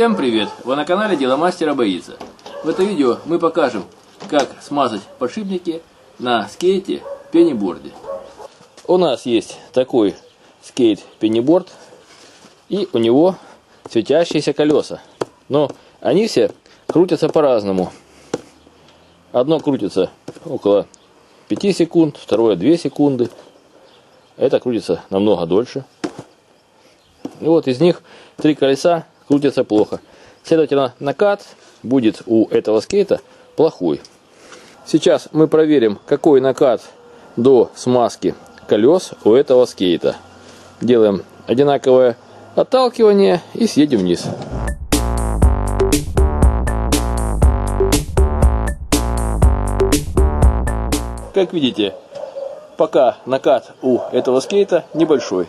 Всем привет! Вы на канале Дело Мастера Боится. В этом видео мы покажем, как смазать подшипники на скейте пениборде. У нас есть такой скейт пениборд, и у него светящиеся колеса. Но они все крутятся по-разному. Одно крутится около 5 секунд, второе 2 секунды. Это крутится намного дольше. И вот из них 3 колеса крутятся плохо. Следовательно, накат будет у этого скейта плохой. Сейчас мы проверим, какой накат до смазки колес у этого скейта. Делаем одинаковое отталкивание и съедем вниз. Как видите, пока накат у этого скейта небольшой.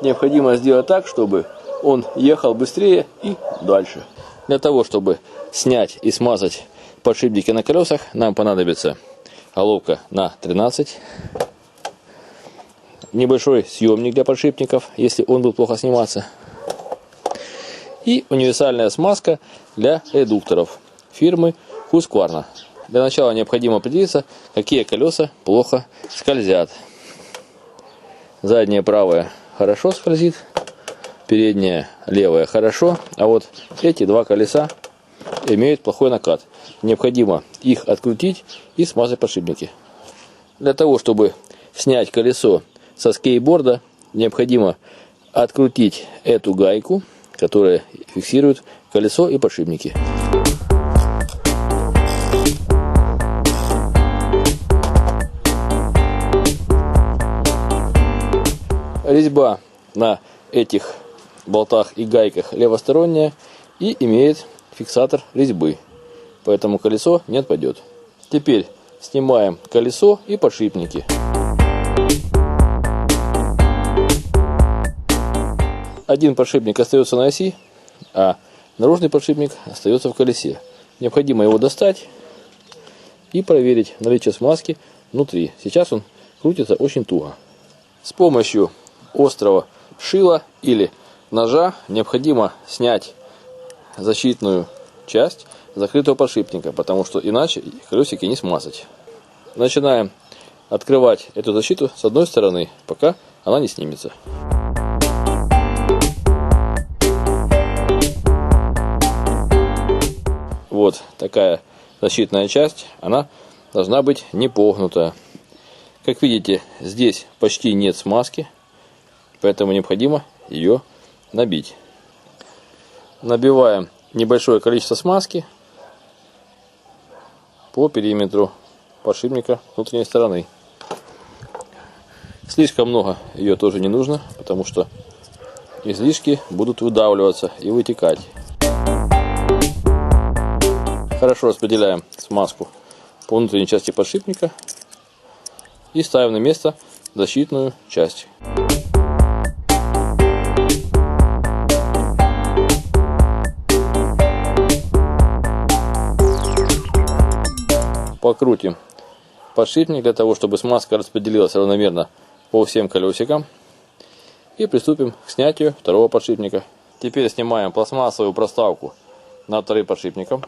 Необходимо сделать так, чтобы он ехал быстрее и дальше. Для того, чтобы снять и смазать подшипники на колесах, нам понадобится головка на 13, небольшой съемник для подшипников, если он будет плохо сниматься, и универсальная смазка для редукторов фирмы Husqvarna. Для начала необходимо определиться, какие колеса плохо скользят. Заднее правое хорошо скользит, передняя левая хорошо, а вот эти 2 колеса имеют плохой накат. Необходимо их открутить и смазать подшипники. Для того, чтобы снять колесо со скейтборда, необходимо открутить эту гайку, которая фиксирует колесо и подшипники. Резьба на этих болтах и гайках левосторонняя и имеет фиксатор резьбы, поэтому колесо не отпадет. Теперь снимаем колесо и подшипники. Один подшипник остается на оси, а наружный подшипник остается в колесе. Необходимо его достать и проверить наличие смазки внутри. Сейчас он крутится очень туго. С помощью острого шила или ножа необходимо снять защитную часть закрытого подшипника, потому что иначе колесики не смазать. Начинаем открывать эту защиту с одной стороны, пока она не снимется. Вот такая защитная часть, она должна быть не погнутая. Как видите, здесь почти нет смазки, поэтому необходимо ее набить. Набиваем небольшое количество смазки по периметру подшипника внутренней стороны. Слишком много ее тоже не нужно, потому что излишки будут выдавливаться и вытекать. Хорошо распределяем смазку по внутренней части подшипника и ставим на место защитную часть. Покрутим подшипник для того, чтобы смазка распределилась равномерно по всем колесикам. И приступим к снятию второго подшипника. Теперь снимаем пластмассовую проставку над вторым подшипником.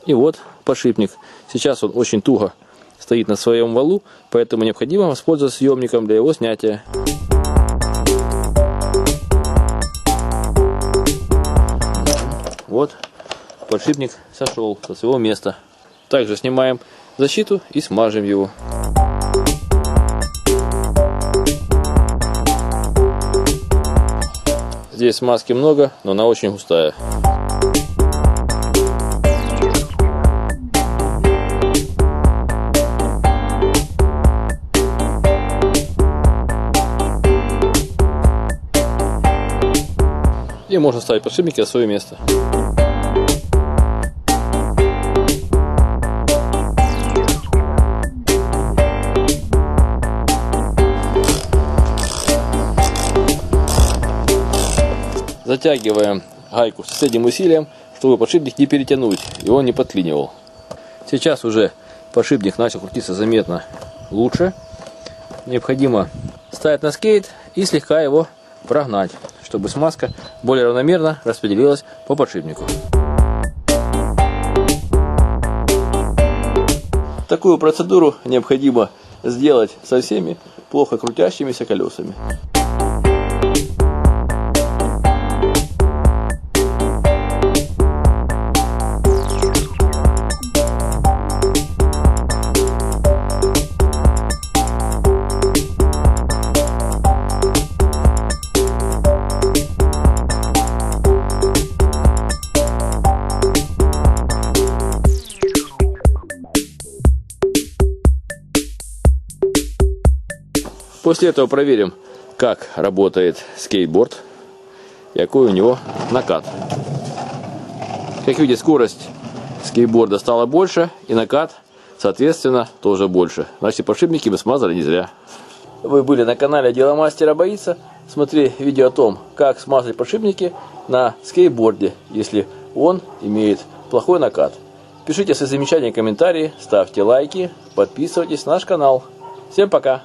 И вот подшипник. Сейчас он очень туго стоит на своем валу, поэтому необходимо воспользоваться съемником для его снятия. Вот подшипник сошел со своего места. Также снимаем защиту и смажем его. Здесь смазки много, но она очень густая. И можно ставить подшипники на свое место. Затягиваем гайку с средним усилием, чтобы подшипник не перетянуть и он не подклинивал. Сейчас уже подшипник начал крутиться заметно лучше. Необходимо ставить на скейт и слегка его прогнать, чтобы смазка более равномерно распределилась по подшипнику. Такую процедуру необходимо сделать со всеми плохо крутящимися колесами. После этого проверим, как работает скейтборд и какой у него накат. Как видите, скорость скейтборда стала больше и накат, соответственно, тоже больше. Значит, подшипники мы смазали не зря. Вы были на канале Дело мастера боится. Смотри видео о том, как смазать подшипники на скейтборде, если он имеет плохой накат. Пишите свои замечания и комментарии, ставьте лайки, подписывайтесь на наш канал. Всем пока!